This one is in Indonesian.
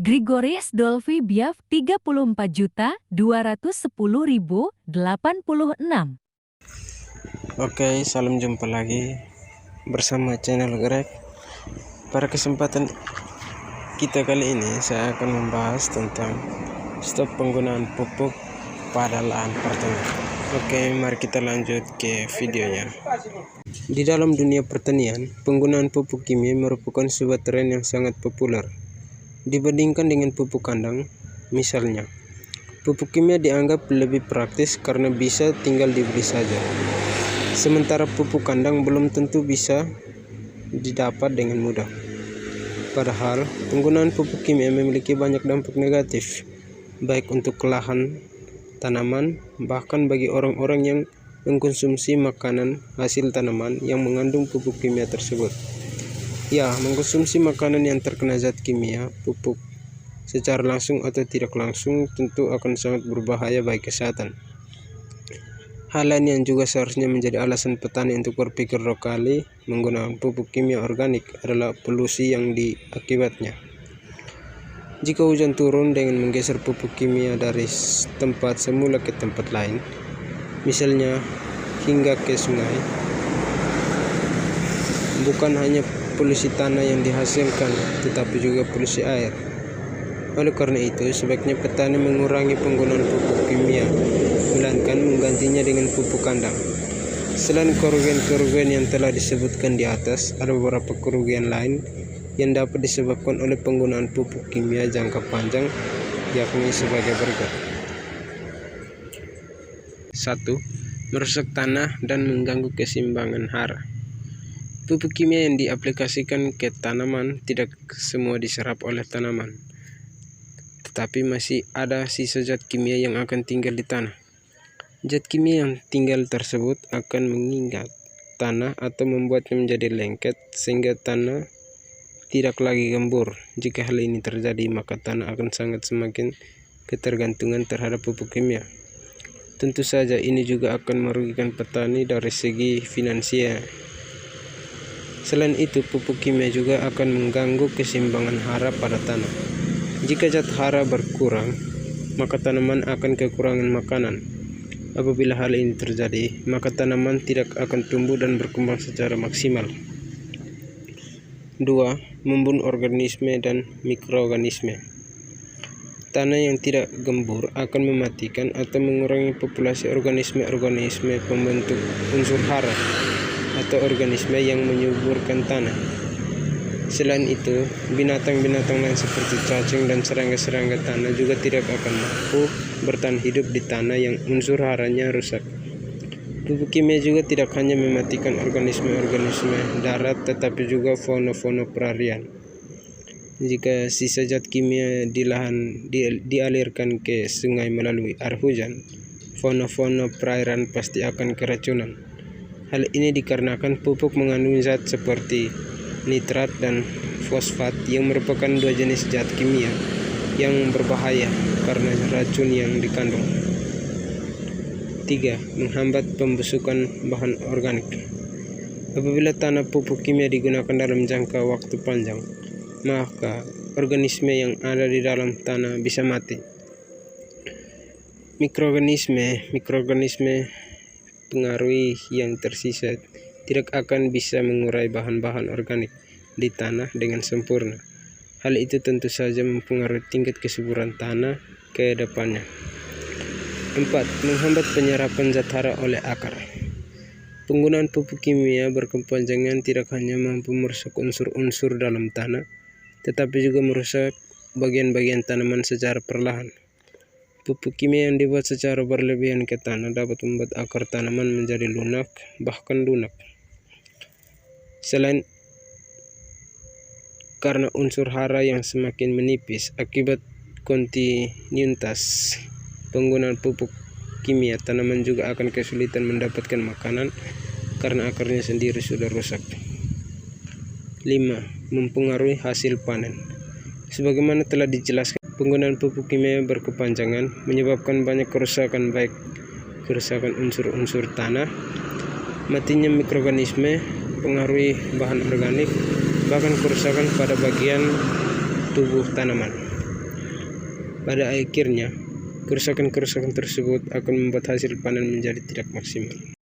Grigoris Dolfi Biaf 34.210.086. Oke, salam jumpa lagi bersama channel Greg. Pada kesempatan kita kali ini saya akan membahas tentang stop penggunaan pupuk pada lahan pertanian. Oke, mari kita lanjut ke videonya. Di dalam dunia pertanian, penggunaan pupuk kimia merupakan sebuah tren yang sangat populer dibandingkan dengan pupuk kandang. Misalnya, pupuk kimia dianggap lebih praktis karena bisa tinggal dibeli saja. Sementara pupuk kandang belum tentu bisa didapat dengan mudah. Padahal, penggunaan pupuk kimia memiliki banyak dampak negatif, baik untuk lahan, tanaman, bahkan bagi orang-orang yang mengkonsumsi makanan hasil tanaman yang mengandung pupuk kimia tersebut. Ya, mengkonsumsi makanan yang terkena zat kimia pupuk secara langsung atau tidak langsung tentu akan sangat berbahaya bagi kesehatan. Hal lain yang juga seharusnya menjadi alasan petani untuk berpikir 2 kali menggunakan pupuk kimia organik adalah polusi yang diakibatnya. Jika hujan turun dengan menggeser pupuk kimia dari tempat semula ke tempat lain, misalnya hingga ke sungai, bukan hanya polusi tanah yang dihasilkan, tetapi juga polusi air. Oleh karena itu, sebaiknya petani mengurangi penggunaan pupuk kimia, melainkan menggantinya dengan pupuk kandang. Selain kerugian-kerugian yang telah disebutkan di atas, ada beberapa kerugian lain yang dapat disebabkan oleh penggunaan pupuk kimia jangka panjang, yakni sebagai berikut. 1. Merusak tanah dan mengganggu keseimbangan hara. Pupuk kimia yang diaplikasikan ke tanaman tidak semua diserap oleh tanaman, tetapi masih ada sisa zat kimia yang akan tinggal di tanah. Zat kimia yang tinggal tersebut akan mengingat tanah atau membuatnya menjadi lengket sehingga tanah tidak lagi gembur. Jika hal ini terjadi, maka tanah akan semakin ketergantungan terhadap pupuk kimia. Tentu saja ini juga akan merugikan petani dari segi finansial. Selain itu, pupuk kimia juga akan mengganggu keseimbangan hara pada tanah. Jika zat hara berkurang, maka tanaman akan kekurangan makanan. Apabila hal ini terjadi, maka tanaman tidak akan tumbuh dan berkembang secara maksimal. 2. Membunuh organisme dan mikroorganisme. Tanah yang tidak gembur akan mematikan atau mengurangi populasi organisme-organisme pembentuk unsur hara atau organisme yang menyuburkan tanah. Selain itu, binatang-binatang lain seperti cacing dan serangga-serangga tanah juga tidak akan mampu bertahan hidup di tanah yang unsur haranya rusak. Pupuk kimia juga tidak hanya mematikan organisme-organisme darat, tetapi juga fauna-fauna perarian. Jika sisa zat kimia di lahan dialirkan ke sungai melalui air hujan, fauna-fauna perairan pasti akan keracunan. Hal ini dikarenakan pupuk mengandung zat seperti nitrat dan fosfat yang merupakan 2 jenis zat kimia yang berbahaya karena racun yang dikandung. 3. Menghambat pembusukan bahan organik. Apabila tanah pupuk kimia digunakan dalam jangka waktu panjang, maka organisme yang ada di dalam tanah bisa mati. Mikroorganisme pengaruhi yang tersisa tidak akan bisa mengurai bahan-bahan organik di tanah dengan sempurna. Hal itu tentu saja mempengaruhi tingkat kesuburan tanah ke depannya. 4. Menghambat penyerapan zat hara oleh akar. Penggunaan pupuk kimia berkepanjangan tidak hanya mampu merusak unsur-unsur dalam tanah, tetapi juga merusak bagian-bagian tanaman secara perlahan. Pupuk kimia yang dibuat secara berlebihan ke tanah dapat membuat akar tanaman menjadi lunak, bahkan lunak. Selain karena unsur hara yang semakin menipis akibat kontinuitas penggunaan pupuk kimia, tanaman juga akan kesulitan mendapatkan makanan karena akarnya sendiri sudah rusak. 5. Mempengaruhi hasil panen. Sebagaimana telah dijelaskan, penggunaan pupuk kimia berkepanjangan menyebabkan banyak kerusakan, baik kerusakan unsur-unsur tanah, matinya mikroorganisme, pengaruhi bahan organik, bahkan kerusakan pada bagian tubuh tanaman. Pada akhirnya, kerusakan-kerusakan tersebut akan membuat hasil panen menjadi tidak maksimal.